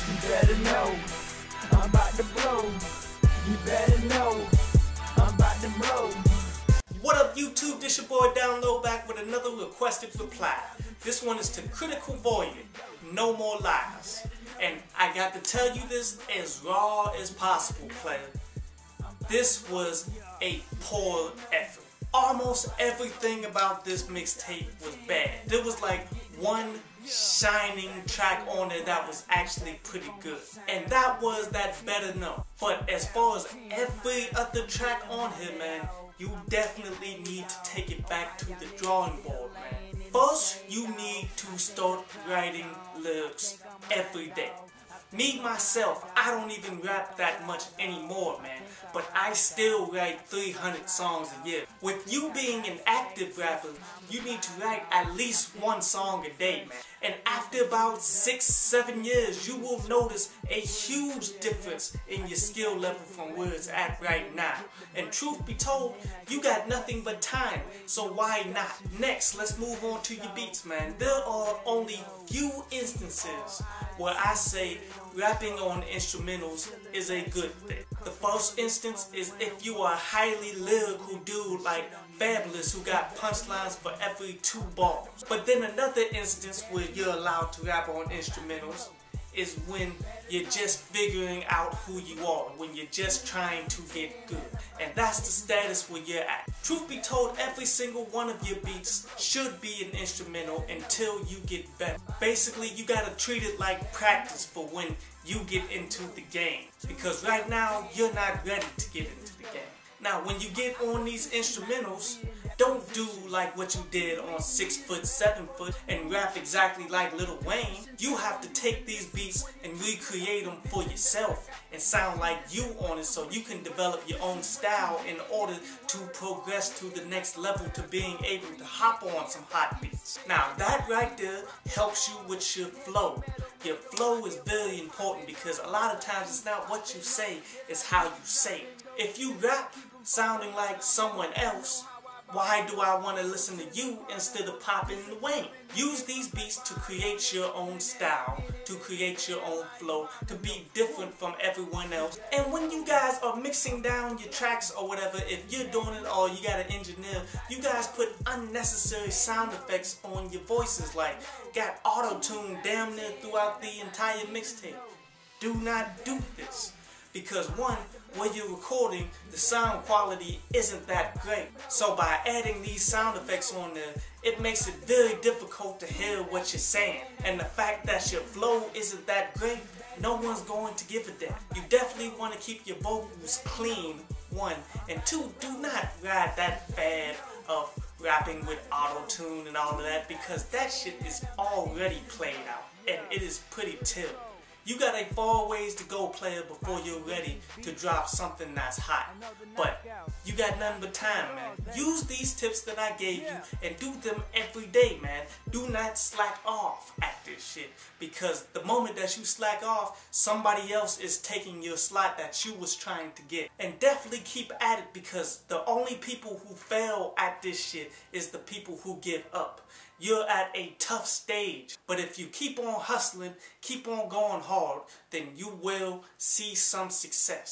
You better know, I'm about to blow. You better know, I'm about to blow. What up YouTube, this your boy Download back with another requested reply. This one is to Critical Voyage, No More Lies. And I got to tell you this as raw as possible, player. This was a poor effort. Almost everything about this mixtape was bad. There was like one shining track on there that was actually pretty good, and that was that Better Know. But as far as every other track on here, man, you definitely need to take it back to the drawing board, man. First, you need to start writing lyrics every day. Me, myself, I don't even rap that much anymore, man, but I still write 300 songs a year. With you being an active rapper, you need to write at least one song a day, man. And after about 6-7 years, you will notice a huge difference in your skill level from where it's at right now. And truth be told, you got nothing but time, so why not? Next, let's move on to your beats, man. There are only few instances where I say rapping on instrumentals is a good thing. The first instance is if you are a highly lyrical dude like Fabulous who got punchlines for every 2 bars. But then another instance where you're allowed to rap on instrumentals is when you're just figuring out who you are, when you're just trying to get good. And that's the status where you're at. Truth be told, every single one of your beats should be an instrumental until you get better. Basically, you gotta treat it like practice for when you get into the game. Because right now, you're not ready to get into the game. Now, when you get on these instrumentals, don't do like what you did on 6 Foot, 7 Foot and rap exactly like Lil Wayne. You have to take these beats and recreate them for yourself and sound like you on it so you can develop your own style in order to progress to the next level to being able to hop on some hot beats. Now, that right there helps you with your flow. Your flow is very important because a lot of times it's not what you say, it's how you say it. If you rap sounding like someone else, why do I want to listen to you instead of popping the Wayne? Use these beats to create your own style, to create your own flow, to be different from everyone else. And when you guys are mixing down your tracks or whatever, if you're doing it or you got an engineer, you guys put unnecessary sound effects on your voices, like got auto-tune damn near throughout the entire mixtape. Do not do this. Because one, when you're recording, the sound quality isn't that great. So by adding these sound effects on there, it makes it very difficult to hear what you're saying. And the fact that your flow isn't that great, no one's going to give a damn. You definitely want to keep your vocals clean, one. And two, do not ride that fad of rapping with auto-tune and all of that, because that shit is already played out. And it is pretty terrible. You got a far ways to go, player, before you're ready to drop something that's hot. But you got nothing but time, man. Use these tips that I gave you and do them every day, man. Do not slack off at this shit. Because the moment that you slack off, somebody else is taking your slot that you was trying to get. And definitely keep at it, because the only people who fail at this shit is the people who give up. You're at a tough stage, but if you keep on hustling, keep on going hard, then you will see some success.